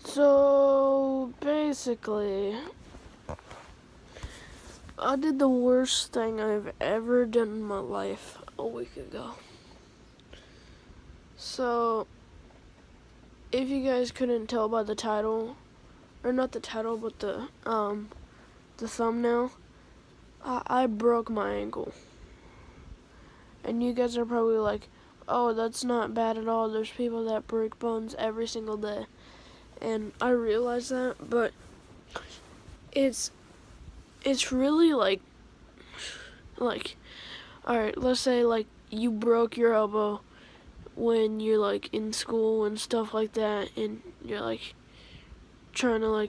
So basically, I did the worst thing I've ever done in my life a week ago. So, if you guys couldn't tell by the title, or not the title, but the thumbnail, I broke my ankle. And you guys are probably like, oh, that's not bad at all. There's people that break bones every single day. And I realize that, but it's really like, alright, let's say like you broke your elbow when you're like in school and stuff like that, and you're like trying to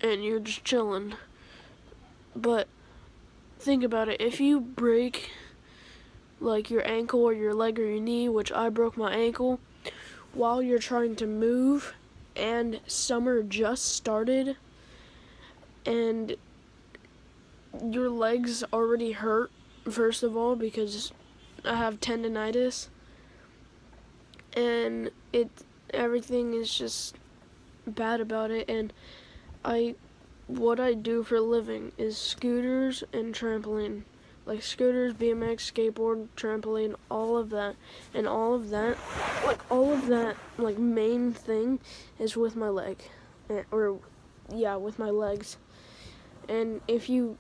and you're just chilling. But think about it, if you break like your ankle or your leg or your knee, which I broke my ankle, while you're trying to move and summer just started and your legs already hurt, first of all, because I have tendonitis, and everything is just bad about it. And what I do for a living is scooters and trampoline, like scooters, BMX, skateboard, trampoline, all of that, and all of that main thing is with my leg, with my legs. And if you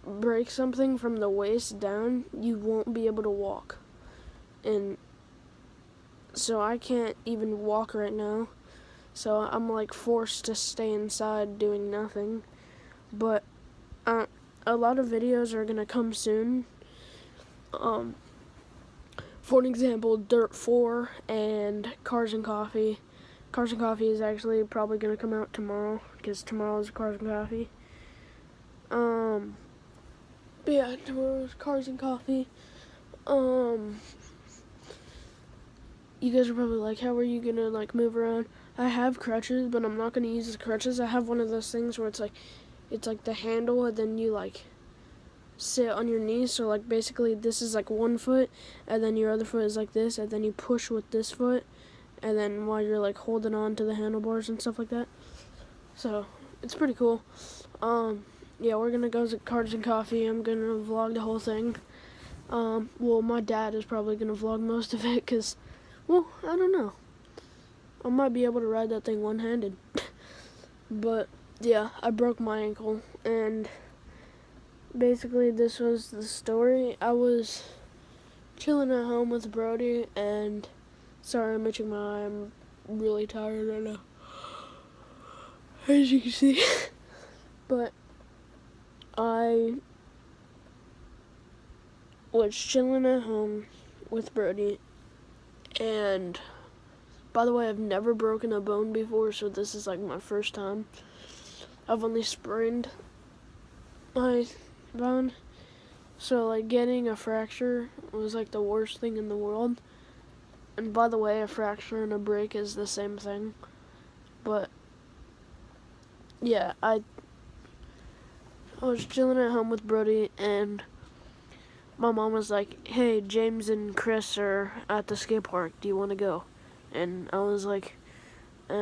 break something from the waist down, you won't be able to walk. And so I can't even walk right now. So I'm like forced to stay inside doing nothing. But a lot of videos are gonna come soon. For an example, Dirt 4 and Cars and Coffee. Cars and Coffee is actually probably gonna come out tomorrow, because tomorrow's Cars and Coffee. But yeah, tomorrow's Cars and Coffee. You guys are probably like, how are you gonna like move around? I have crutches, but I'm not gonna use the crutches. I have one of those things where it's like the handle, and then you like sit on your knees. So like basically this is like one foot, and then your other foot is like this, and then you push with this foot, and then while you're like holding on to the handlebars and stuff like that. So it's pretty cool. Yeah, we're gonna go to Cars and Coffee. I'm gonna vlog the whole thing. Well, my dad is probably gonna vlog most of it, cause, well, I don't know. I might be able to ride that thing one-handed. But yeah, I broke my ankle, and basically this was the story. I was chilling at home with Brody, and sorry I'm itching my eye. I'm really tired right now, as you can see. But I was chilling at home with Brody, and by the way, I've never broken a bone before, so this is like my first time. I've only sprained my bone, so like getting a fracture was like the worst thing in the world. And by the way, a fracture and a break is the same thing. But yeah, I was chilling at home with Brody, and my mom was like, hey, James and Chris are at the skate park. Do you want to go? And I was like, I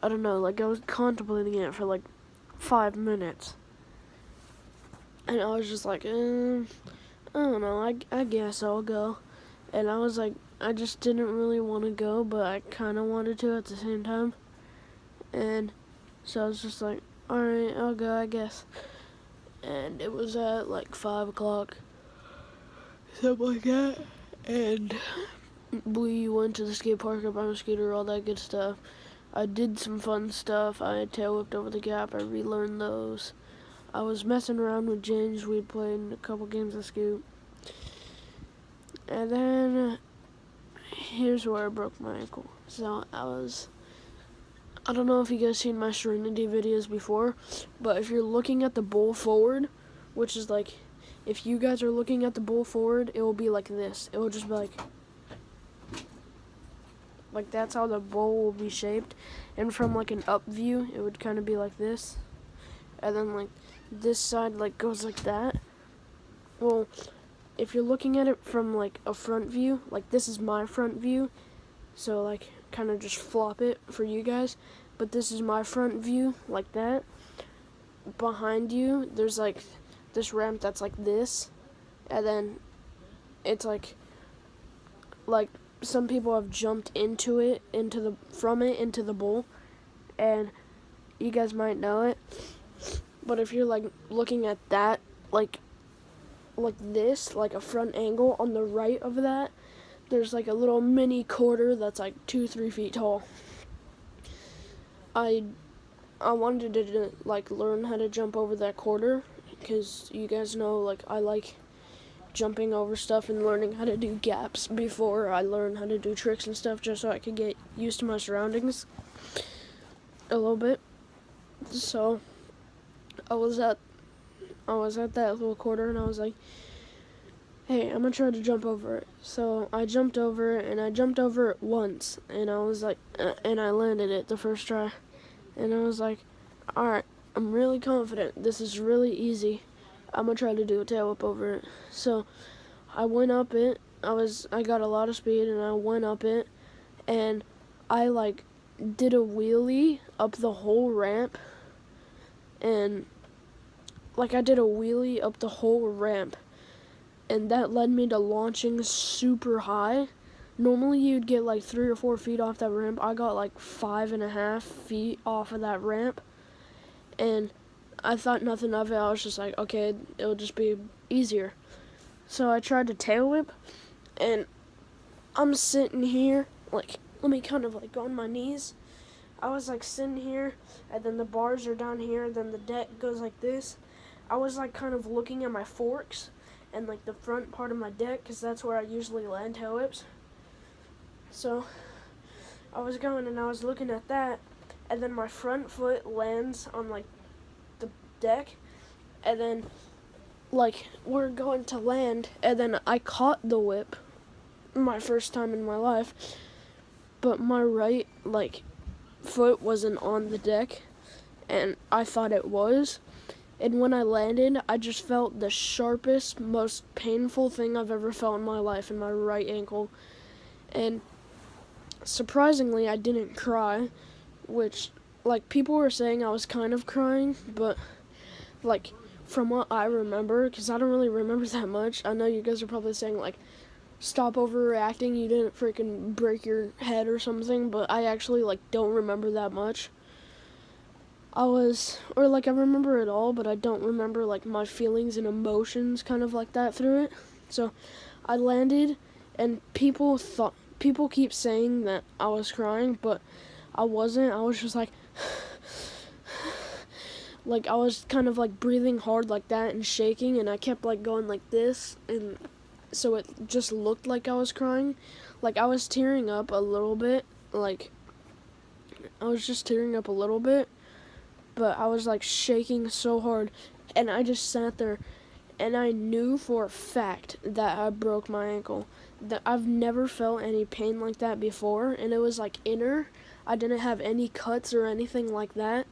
don't know. Like, I was contemplating it for like 5 minutes. And I was just like, I don't know. I guess I'll go. And I was like, I just didn't really want to go, but I kind of wanted to at the same time. And so I was just like, alright, I'll go, I guess. And it was at like 5 o'clock, something like that. And we went to the skate park, I brought a scooter, all that good stuff. I did some fun stuff. I tail whipped over the gap. I relearned those. I was messing around with James. We'd played a couple games of Scoot. And then here's where I broke my ankle. So I don't know if you guys seen my Serenity videos before, but if you're looking at the bowl forward, which is like, if you guys are looking at the bowl forward, it will be like this. It will just be like that's how the bowl will be shaped. And from like an up view, it would kind of be like this. And then like this side like goes like that. Well, if you're looking at it from like a front view, like this is my front view, so like kind of just flop it for you guys. But this is my front view, like that. Behind you, there's like this ramp that's like this, and then it's like some people have jumped into it, from it into the bowl, and you guys might know it. But if you're like looking at that, like this, like a front angle on the right of that, there's like a little mini quarter that's like 2-3 feet tall. I wanted to like learn how to jump over that quarter, because you guys know like I like jumping over stuff and learning how to do gaps before I learn how to do tricks and stuff, just so I could get used to my surroundings a little bit. So I was at that little quarter, and I was like, hey, I'm gonna try to jump over it. So I jumped over it, and I jumped over it once, and I was like, and I landed it the first try, and I was like, alright, I'm really confident, this is really easy, I'm gonna try to do a tail whip over it. So I went up it, I got a lot of speed, and I went up it, and I like did a wheelie up the whole ramp, and like I did a wheelie up the whole ramp, and that led me to launching super high. Normally you'd get like 3 or 4 feet off that ramp. I got like 5.5 feet off of that ramp, and I thought nothing of it. I was just like, okay, it'll just be easier. So I tried to tail whip, and I'm sitting here, like, let me kind of like go on my knees. I was like sitting here, and then the bars are down here, then the deck goes like this. I was like kind of looking at my forks and like the front part of my deck, because that's where I usually land tail whips. So I was going and I was looking at that, and then my front foot lands on like the deck, and then like we're going to land, and then I caught the whip, my first time in my life, but my right like foot wasn't on the deck, and I thought it was. And when I landed, I just felt the sharpest, most painful thing I've ever felt in my life in my right ankle. And surprisingly, I didn't cry, which, like, people were saying I was kind of crying, but, like, from what I remember, because I don't really remember that much, I know you guys are probably saying, like, stop overreacting, you didn't freaking break your head or something, but I actually, like, don't remember that much. I remember it all, but I don't remember, like, my feelings and emotions kind of like that through it. So I landed, and people keep saying that I was crying, but I wasn't. I was just like, like, I was kind of, like, breathing hard like that and shaking, and I kept, like, going like this, and so it just looked like I was crying. Like, I was tearing up a little bit, like, I was just tearing up a little bit, but I was like shaking so hard, and I just sat there, and I knew for a fact that I broke my ankle. That I've never felt any pain like that before, and it was like inner. I didn't have any cuts or anything like that,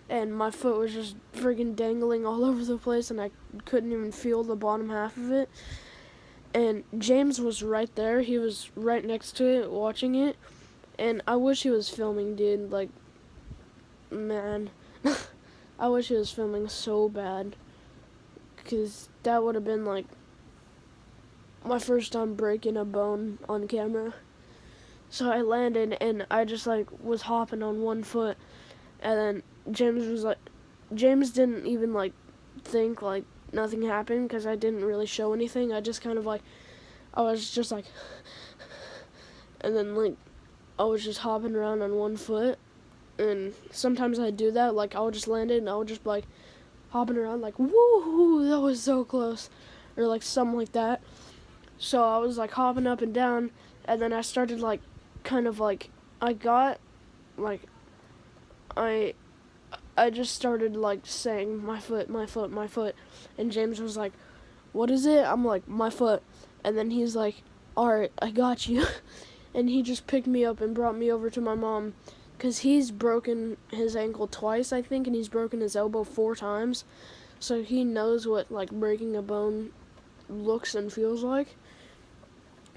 and my foot was just friggin' dangling all over the place, and I couldn't even feel the bottom half of it. And James was right there. He was right next to it, watching it, and I wish he was filming, dude. Like, man. I wish he was filming so bad, because that would have been like my first time breaking a bone on camera. So I landed, and I just like was hopping on one foot, and then James didn't even like think like nothing happened, because I didn't really show anything. I just kind of like, I was just like, and then like I was just hopping around on one foot. And sometimes I do that, like I'll just land it and I'll just be like hopping around like, woo, that was so close, or like something like that. So I was like hopping up and down, and then I started like kind of like I just started like saying my foot, and James was like, what is it? I'm like, my foot, and then he's like, alright, I got you. And he just picked me up and brought me over to my mom, because he's broken his ankle twice, I think, and he's broken his elbow 4 times. So he knows what, like, breaking a bone looks and feels like.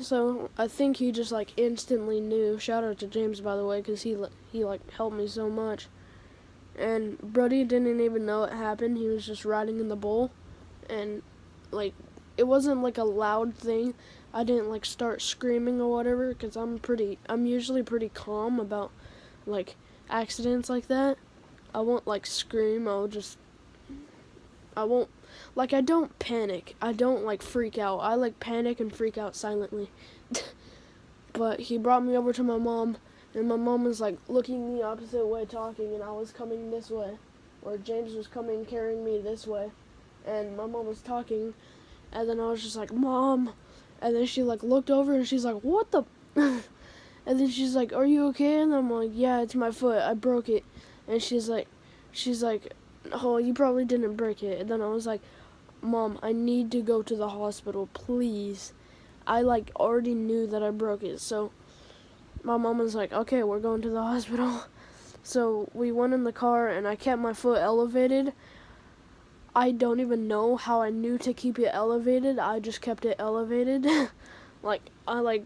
So I think he just like instantly knew. Shout out to James, by the way, because he like helped me so much. And Brody didn't even know it happened. He was just riding in the bowl, and like it wasn't like a loud thing. I didn't like start screaming or whatever, because I'm usually pretty calm about like accidents like that. I won't like scream. I won't, like, I don't panic. I don't like freak out. I like panic and freak out silently. But he brought me over to my mom, and my mom was like looking the opposite way talking, and I was coming this way, or James was coming carrying me this way, and my mom was talking, and then I was just like, Mom, and then she like looked over and she's like, what the and then she's like, are you okay? And I'm like, yeah, it's my foot, I broke it. And she's like, oh, you probably didn't break it. And then I was like, Mom, I need to go to the hospital, please. I like already knew that I broke it. So my mom was like, okay, we're going to the hospital. So we went in the car and I kept my foot elevated. I don't even know how I knew to keep it elevated. I just kept it elevated. I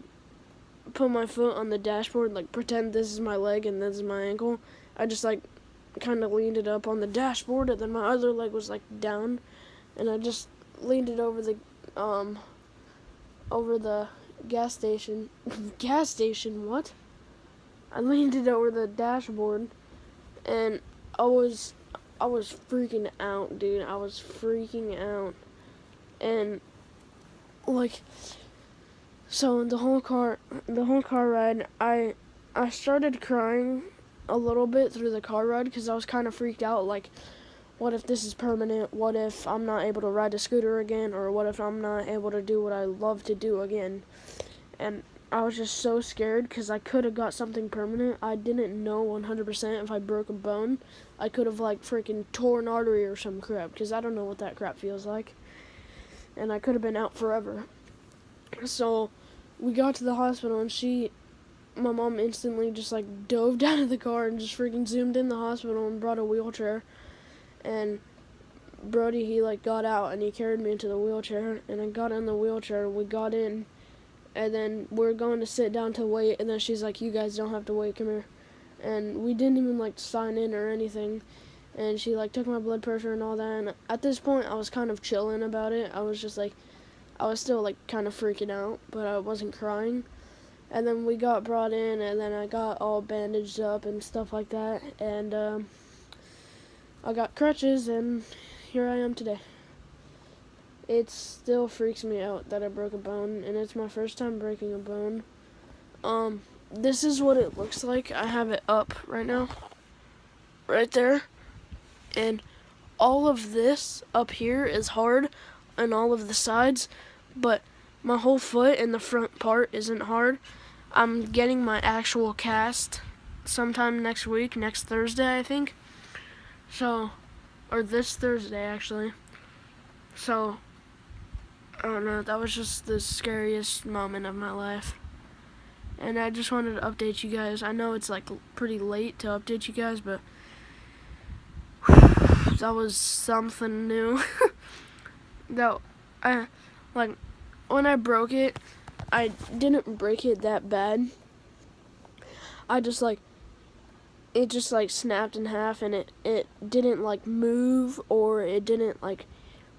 put my foot on the dashboard, like pretend this is my leg and this is my ankle. I just like kind of leaned it up on the dashboard, and then my other leg was like down, and I just leaned it over the gas station. Gas station, what? I leaned it over the dashboard, and I was freaking out, dude. I was freaking out. And like, so the whole car ride, I started crying a little bit through the car ride because I was kind of freaked out, like, what if this is permanent? What if I'm not able to ride a scooter again? Or what if I'm not able to do what I love to do again? And I was just so scared because I could have got something permanent. I didn't know 100% if I broke a bone. I could have like freaking tore an artery or some crap, because I don't know what that crap feels like. And I could have been out forever. So we got to the hospital, and my mom instantly just like dove down to the car and just freaking zoomed in the hospital and brought a wheelchair. And Brody, he like got out and he carried me into the wheelchair, and I got in the wheelchair. We got in, and then we're going to sit down to wait, and then she's like, you guys don't have to wait, come here. And we didn't even like sign in or anything, and she like took my blood pressure and all that. And at this point I was kind of chilling about it. I was still like kind of freaking out, but I wasn't crying. And then we got brought in, and then I got all bandaged up and stuff like that, and I got crutches, and here I am today. It still freaks me out that I broke a bone, and it's my first time breaking a bone. This is what it looks like. I have it up right now, right there, and all of this up here is hard, and all of the sides, but my whole foot and the front part isn't hard. I'm getting my actual cast sometime next week, next Thursday, I think. So, or this Thursday, actually. So, I don't know, that was just the scariest moment of my life. And I just wanted to update you guys. I know it's like pretty late to update you guys, but that was something new. When I broke it, I didn't break it that bad. It just like snapped in half, and it didn't like move, or it didn't like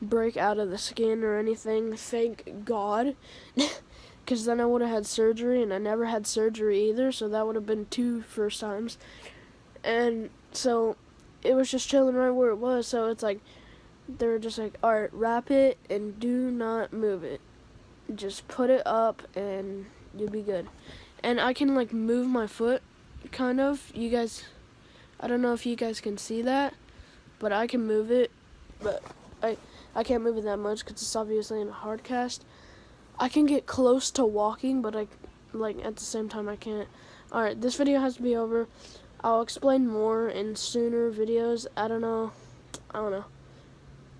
break out of the skin or anything. Thank God. Because then I would have had surgery, and I never had surgery either, so that would have been 2 first times. And so it was just chilling right where it was, so it's like, they were just like, alright, wrap it and do not move it. Just put it up and you'll be good. And I can like move my foot, kind of. You guys, I don't know if you guys can see that, but I can move it, but I can't move it that much because it's obviously in a hard cast. I can get close to walking, but at the same time I can't. Alright, this video has to be over. I'll explain more in sooner videos. I don't know.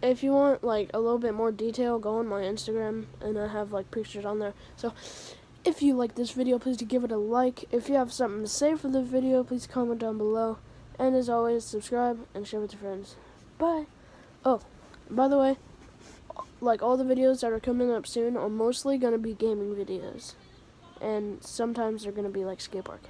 If you want like a little bit more detail, go on my Instagram, and I have like pictures on there. So if you like this video, please give it a like. If you have something to say for the video, please comment down below. And as always, subscribe and share with your friends. Bye. Oh, by the way, like all the videos that are coming up soon are mostly gonna be gaming videos. and sometimes they're gonna be like skate park.